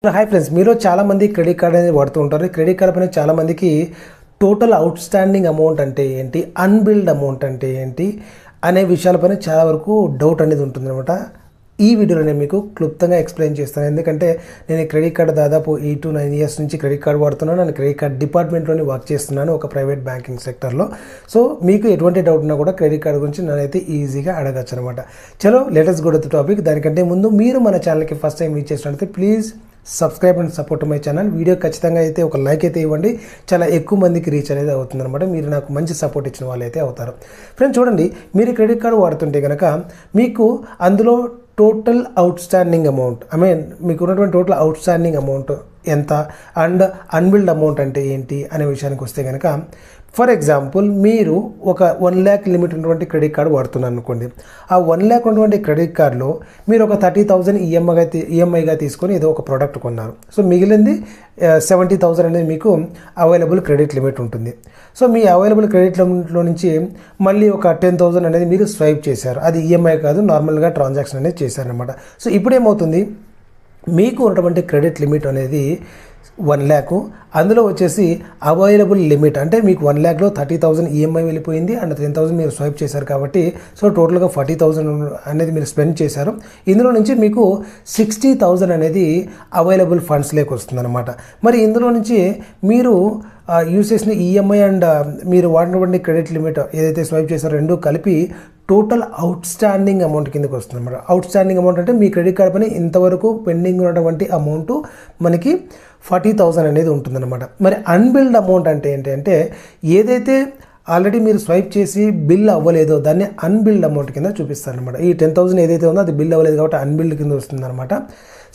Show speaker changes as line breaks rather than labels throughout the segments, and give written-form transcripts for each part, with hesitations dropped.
Hi friends, మీరు చాలా మంది క్రెడిట్ కార్డ్ అనేది వాడుతూ ఉంటారు. క్రెడిట్ కార్డ్ పైన చాలా మందికి టోటల్ అవుట్ స్టాండింగ్ అమౌంట్ అంటే ఏంటి, అన్బిల్డ్ అమౌంట్ అంటే ఏంటి అనే విషయాలపైన చాలా వరకు డౌట్ అనేది ఉంటుందన్నమాట. ఈ వీడియోలో నేను మీకు క్లుప్తంగా ఎక్స్ప్లెయిన్ చేస్తాను. ఎందుకంటే నేను క్రెడిట్ కార్డ్ దాదాపు 8 to 9 years నుంచి క్రెడిట్ కార్డ్ వాడుతున్నాను. నేను క్రెడిట్ కార్డ్ డిపార్ట్మెంట్లోనే వర్క్ చేస్తున్నాను, ఒక ప్రైవేట్ బ్యాంకింగ్ సెక్టర్లో. సో మీకు ఎటువంటి డౌట్ ఉన్నా కూడా క్రెడిట్ కార్డ్ గురించి నేనైతే ఈజీగా అడగచ్చు అనమాట. చలో లెటర్స్ గో టు టాపిక్. దానికంటే ముందు మీరు మన ఛానల్కి ఫస్ట్ టైం రీచ్ చేసినట్లయితే please subscribe and support my channel. Video ఖచ్చితంగా అయితే ఒక లైక్ అయితే ఇవ్వండి. చాలా ఎక్కువ మందికి రీచ్ అనేది అవుతుంది అనమాట. మీరు నాకు మంచి సపోర్ట్ ఇచ్చిన వాళ్ళు అయితే అవుతారు. ఫ్రెండ్స్ చూడండి, మీరు క్రెడిట్ కార్డు వాడుతుంటే కనుక మీకు అందులో టోటల్ అవుట్ స్టాండింగ్ అమౌంట్, మీకు ఉన్నటువంటి టోటల్ అవుట్ స్టాండింగ్ అమౌంట్ ఎంత అండ్ అన్బిల్డ్ అమౌంట్ అంటే ఏంటి అనే విషయానికి వస్తే కనుక, ఫర్ ఎగ్జాంపుల్ మీరు ఒక 1 lakh లిమిట్ ఉన్నటువంటి క్రెడిట్ కార్డు వాడుతున్నారు అనుకోండి. ఆ 1 lakh ఉన్నటువంటి క్రెడిట్ కార్డులో మీరు ఒక 30,000 ఈఎంఐగా తీసుకొని ఏదో ఒక ప్రోడక్ట్ కొన్నారు. సో మిగిలింది 70,000 అనేది మీకు అవైలబుల్ క్రెడిట్ లిమిట్ ఉంటుంది. సో మీ అవైలబుల్ క్రెడిట్ లిమిట్లో నుంచి మళ్ళీ ఒక 10,000 అనేది మీరు స్వైప్ చేశారు. అది ఈఎంఐ కాదు, నార్మల్గా ట్రాన్సాక్షన్ అనేది చేశారనమాట. సో ఇప్పుడు ఏమవుతుంది, మీకు ఉన్నటువంటి క్రెడిట్ లిమిట్ అనేది 1 lakh, అందులో వచ్చేసి అవైలబుల్ లిమిట్ అంటే మీకు 1 lakhలో 30,000 ఈఎంఐ వెళ్ళిపోయింది అండ్ 10,000 మీరు స్వైప్ చేశారు కాబట్టి సో టోటల్గా 40,000 అనేది మీరు స్పెండ్ చేశారు. ఇందులో నుంచి మీకు 60,000 అనేది అవైలబుల్ ఫండ్స్లోకి వస్తుంది అనమాట. మరి ఇందులో నుంచి మీరు యూజ్ చేసిన ఈఎంఐ అండ్ మీరు వాడినటువంటి క్రెడిట్ లిమిట్ ఏదైతే స్వైప్ చేశారో రెండు కలిపి టోటల్ అవుట్ స్టాండింగ్ అమౌంట్ కిందకి వస్తుంది అనమాట. అవుట్ స్టాండింగ్ అమౌంట్ అంటే మీ క్రెడిట్ కార్డ్ పైన ఇంతవరకు పెండింగ్ ఉన్నటువంటి అమౌంట్ మనకి 40,000 అనేది ఉంటుందన్నమాట. మరి అన్బిల్డ్ అమౌంట్ అంటే ఏంటంటే ఏదైతే ఆల్రెడీ మీరు స్వైప్ చేసి బిల్ అవ్వలేదో దాన్ని అన్బిల్డ్ అమౌంట్ కింద చూపిస్తారనమాట. ఈ 10,000 ఏదైతే ఉందో అది బిల్ అవ్వలేదు కాబట్టి అన్బిల్డ్ కింద వస్తుందన్నమాట.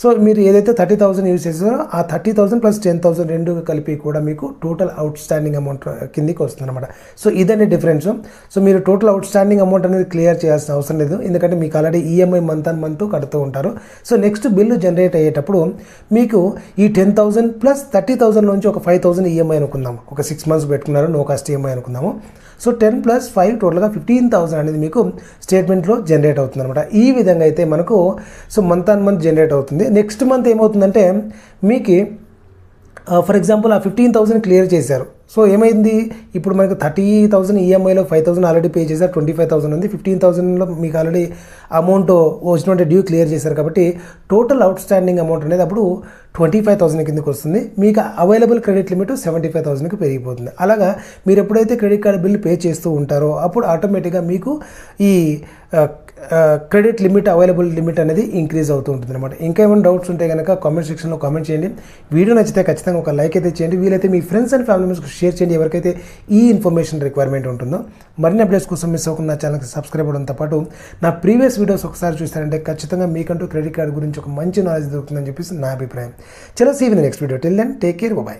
సో మీరు ఏదైతే 30,000 యూజ్ చేసారో ఆ 30,000 ప్లస్ 10,000 రెండు కలిపి కూడా మీకు టోటల్ అవుట్ స్టాండింగ్ అమౌంట్ కిందికి వస్తుంది అనమాట. సో ఇదండి డిఫరెన్స్. సో మీరు టోటల్ అవుట్ స్టాండింగ్ అమౌంట్ అనేది క్లియర్ చేయాల్సిన అవసరం లేదు, ఎందుకంటే మీకు ఆల్రెడీ ఈఎంఐ మంత్ కడుతూ ఉంటారు. సో నెక్స్ట్ బిల్లు జనరేట్ అయ్యేటప్పుడు మీకు ఈ 10,000 ప్లస్ 30,000 నుంచి ఒక 5,000 ఈఎంఐ అనుకుందాము. ఒక 6 months పెట్టుకున్నారు, నో కాస్ట్ ఈఎంఐ అనుకుందాము. సో 10 + 5 టోటల్గా 15,000 అనేది మీకు స్టేట్మెంట్లో జనరేట్ అవుతుంది అనమాట. ఈ విధంగా అయితే మనకు సో మంత్ జనరేట్ అవుతుంది. నెక్స్ట్ మంత్ ఏమవుతుందంటే మీకు ఫర్ ఎగ్జాంపుల్ ఆ 15,000 క్లియర్ చేశారు. సో ఏమైంది, ఇప్పుడు మనకు 30,000 ఈఎంఐలో 5,000 ఆల్రెడీ పే చేశారు, 25,000 ఉంది. 15,000లో మీకు ఆల్రెడీ అమౌంట్ వచ్చినటువంటి డ్యూ క్లియర్ చేశారు కాబట్టి టోటల్ అవుట్ స్టాండింగ్ అమౌంట్ అనేది అప్పుడు 25,000 కిందకి వస్తుంది. మీకు అవైలబుల్ క్రెడిట్ లిమిట్ 75,000కి పెరిగిపోతుంది. అలాగా మీరు ఎప్పుడైతే క్రెడిట్ కార్డ్ బిల్ పే చేస్తూ ఉంటారో అప్పుడు ఆటోమేటిక్గా మీకు ఈ క్రెడిట్ లిమిట్, అవైలబుల్ లిమిట్ అనేది ఇంక్రీజ్ అవుతూ ఉంటుంది అనమాట. ఇంకా ఏమైనా డౌట్స్ ఉంటే కనుక కామెంట్ సెక్షన్లో కామెంట్ చేయండి. వీడియో నచ్చితే ఖచ్చితంగా ఒక లైక్ అయితే చేయండి. వీలైతే మీ ఫ్రెండ్స్ అండ్ ఫ్యామిలీ మెంబర్స్కి షేర్ చేయండి ఎవరికైతే ఈ ఇన్ఫర్మేషన్ రిక్వైర్మెంట్ ఉంటుందో. మరిన్ని అప్డేట్స్ కోసం మిస్ అవ్వకుండా నా ఛానల్కి సబ్స్క్రైబ్ అవ్వడంతో పాటు నా ప్రీవియస్ వీడియోస్ ఒకసారి చూస్తారంటే ఖచ్చితంగా మీకంటూ క్రెడిట్ కార్డ్ గురించి ఒక మంచి నాలెడ్జ్ దొరుకుతుందని చెప్పేసి నా అభిప్రాయం. చలో see you in the next video. Till then take care, by.